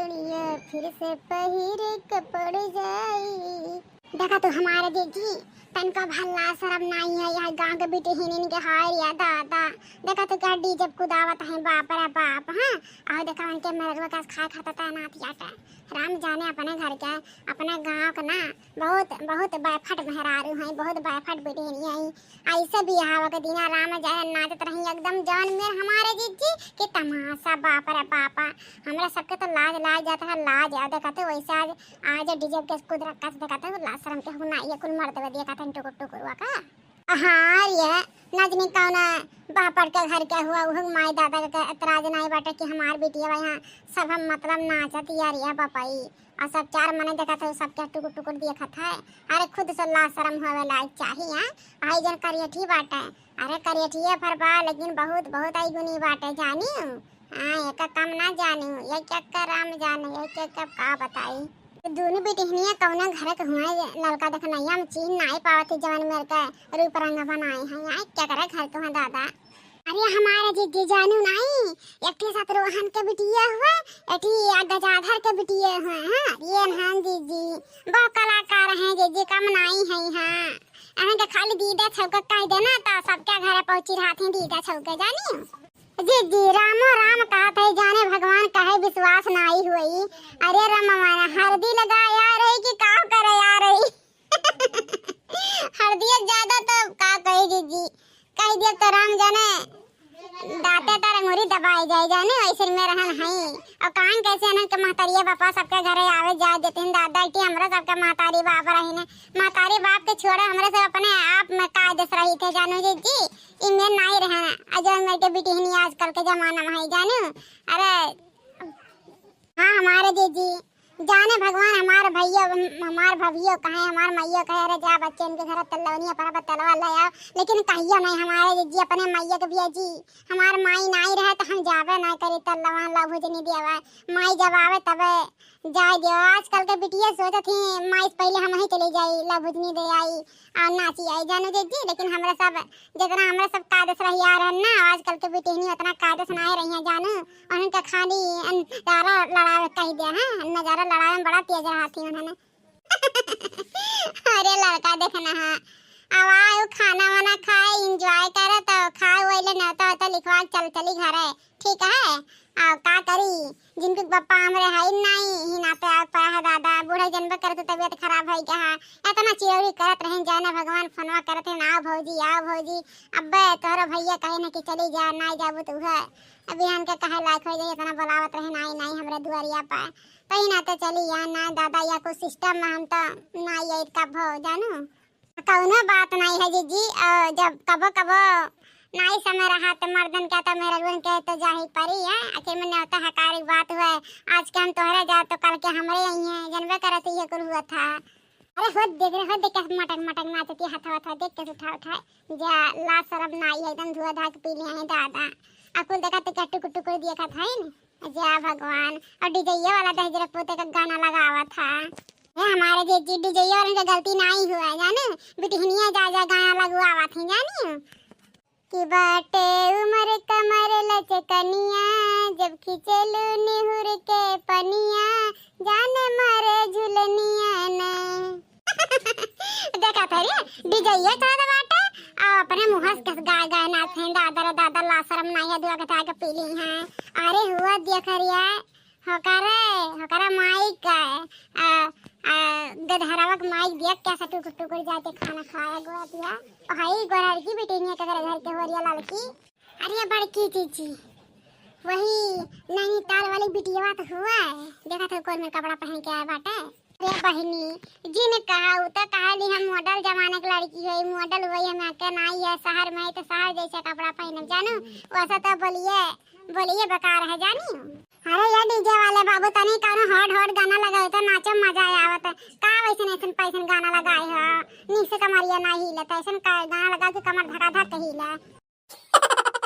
साड़िया फिर से पहिरे के पड़ जाई। देखा तो हमारे दीदी तनका भल्ला शरम नहीं है, यह गांव के बेटे हिनिन के हार या दादा। देखा तो क्या डीजे कुदावत है बाप रे बाप। हाँ और देखा उनके मरवा का खा खाता था नातिया का। राम जाने अपने घर के अपने गांव का ना बहुत बहुत बैफट मेहरारू हैं, बहुत बैफट बेटे हिनी आई। ऐसे भी यहाँ के दिना राम जाए नाचत रही एकदम जान में हमारे जीजी के तमाशा बाप रे बापा। हमरा सबके तो लाज लाज जाता है लाज। देखा तो वैसे आज डीजे के कुदरत का देखा तो लाज शरम के हुना ये कुल मर्द दिया का टुकुर टुकुर हुआ का। हाँ ये नजनी कौन बापड़ के घर के हुआ वो माई दादा का एतराज नहीं बाटे कि हमार बेटिया यहाँ सब हम मतलब नाचत यार ये बापाई। और सब चार मने देखा था सबके टुकुर टुकुर देखा था। अरे खुद से लाज शरम होवे लायक चाहिए। आई जन करियठी बाटे, अरे करियठिए फरबा लेकिन बहुत बहुत आई गुनी बाटे जानी। हाँ एक कम ना जानी ये क्या कर राम जाने ये क्या का बताई। दोनों बेटियां कौना घर के हुआ लड़का देखना हम चीन नहीं पावत जवन मेरे का रूप रंग बनाए हैं यहाँ क्या करे घर के हुआ दादा। अरे हमारे जीजी जानू नहीं एक के साथ रोहन के बिटिया हुआ एटी गजाधर के बिटिया हुआ। हाँ ये हां जीजी बहुत कलाकार हैं जीजी कम नहीं है। हाँ अने के खाली दीदा छौका कह देना तो सबके घर पहुंची रहती दीदा छौके जानी। जी रामो राम कहते है जाने भगवान कहे विश्वास नहीं हुई। अरे राम माना हल्दी लगा यार कि का करे यार हल्दी ज्यादा तो का कहे जी कह दिया तो राम जाने दाते तारे मोरी दबाई जाए जाने वैसे में रहन है। और कान कैसे न के महतारिया बापा सबके घरे आवे जा देते हैं दादा इटी हमरा सबके महतारी बाप रही ने महतारी बाप के छोड़े हमरे सब अपने आप में कायदे रही थे जानो जी इनमें नहीं रहना अजय मेरे बेटी ही आजकल के जमाना में है जानो। अरे हाँ हमारे दीदी जाने भगवान हमारे भैया हमारे भवियो कहे हमारे मैया कहे अरे जा बच्चे इनके घर तलवनिया पर तलवा ले आओ लेकिन कहियो नहीं हमारे दीदी अपने मैया के भैया जी हमारे माई नहीं रहे तो हम जावे नहीं करी तलवा ला भोजनी दिया माई जब आवे तबे जाए दियो। आजकल के बिटिया सोचत थी माई पहले हम ही चली जाई ला भोजनी दे आई और नाची आई जानो दीदी लेकिन हमरा सब जितना हमरा सब कायदे रही आ रहे ना आजकल के बेटी नहीं उतना कायदे से नहीं रही है जानो। और उनका खाली नजारा लड़ावे कह दिया है नजारा लड़ावे में बड़ा तेज रहा थी उन्होंने अरे लड़का देखना है अब आए खाना वाना खाए एंजॉय करे तो खाए वही न तो लिखवा चल चली घर है ठीक है। और का करी जिनके पापा हमरे है नहीं ही ना पे पा है दादा बूढ़े जन्म करते तबीयत खराब है क्या इतना चिरौरी करत रहे जाने भगवान फोनवा करते ना आओ भौजी अब्बे तोहरा भैया कहे न कि चली जा ना जाबू तू है अभी हमके कहे लायक हो जाए इतना बुलावत रहे नहीं हमरे दुआरिया पे कहीं ना तो चली या ना दादा या कुछ सिस्टम में हम तो ना ये कब हो जानू कौनो बात नहीं है जीजी। जब कबो कबो नहीं समय रहा तो मर्दन का तो मेरा गुन के तो जा ही परी है आखिर में होता है कारी बात हुआ आज के हम तोहरे जा तो कल के हमारे यही है जनबे करते ये कुल हुआ था। अरे खुद देख के मटक नाचती हथा देख के उठा जा ला शरम नहीं है एकदम धुआ धा के पी लिया है दादा अकुल देखा तो टुकुर टुकुर दिया था ना जा भगवान। और डीजे वाला दहजरा पोते का गाना लगावा था हमारे जीजी डीजे और इनका गलती नहीं हुआ जाने बिटिहनिया जा गाना लगवावा थे जानी कि बाटे उमर कमर लचकनिया जब खिचलू निहुर के पनिया जाने मारे झुलनिया ने देखा था रे डीजे ये था बाटे अपने मुंह से गा नाच हैं दादा ला शरम नहीं है दुआ कथा के पीली हैं। अरे हुआ देख रिया होकरा माइक गधरावक माइक देख कैसा टुकुर जाते खाना खाया गोया दिया हाई गोरा की बेटी ने कगर घर के होरिया लड़की अरे बड़की चीची वही नैनीताल वाली बिटिया तो हुआ है देखा था कोई में कपड़ा पहन के आया बाटे। अरे बहनी जी ने कहा तो कहा ली हम मॉडल जमाने की लड़की है मॉडल वही हमें के नहीं है शहर में तो शहर जैसे कपड़ा पहन जानू वैसा तो बोलिए बेकार है जानी। अरे ये डीजे वाले बाबू तनी कौन हॉट गाना लगाए तो नाचो मजा आवत का वैसे ऐसन पैसन गाना लगाए हो नीचे कमरिया ना हिलत ऐसन का गाना लगा के कमर धका धक हिला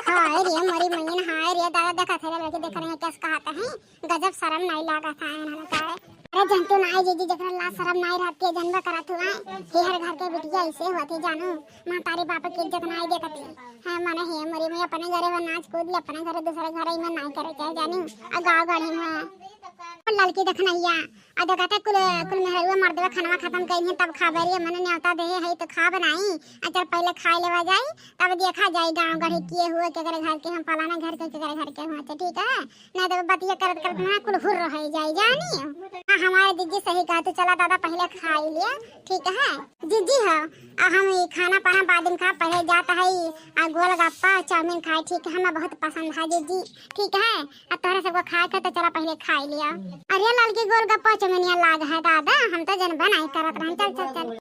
हाय रे मोरी मईन हाय रे दादा देखा थे लड़के देख रहे हैं कैसे कहता है गजब शर्म नहीं लगा था ना का अरे जनतु ना जीजी जकरा ला शर्म नहीं रहती जनबा करत हुआ हे हर घर के बिटिया ऐसे होती जानू मां तारी बाप की इज्जत नहीं देखती है माने हे मोरी में अपने घरे में नाच कूद ले अपने घरे दूसरे घरे में नहीं करे चाहे जानू आ गांव गाड़ी में और लड़की देखनैया आ देखते कुल कुल मेहरुआ मर्दवा खाना खत्म कइनी तब खाबरिया मने न्योता दे है तो खा बनाई आ चल पहले खाई लेवा जाई तब देखा जाई गांव गढ़ी किए हुए केकरे घर के हम फलाना घर के केकरे घर के हुआ तो ठीक है नहीं तो बतिया करत करत ना कुल हुर रह जाई जानी। हां हमारे दीदी सही कहा तो चला दादा पहले खाई लिया ठीक है दीदी है आ हम खाना पाना बाद में खा पहले जाता है आ गोलगप्पा चाउमीन खाए ठीक है हमें बहुत पसंद है दीदी ठीक है अब तोहरा सबको खाए के तो चला पहले खाई लिया। अरे लाल के गोलगप्पा चाउमीन लाग है दादा हम तो जन बनाई करत रहन चल चल चल।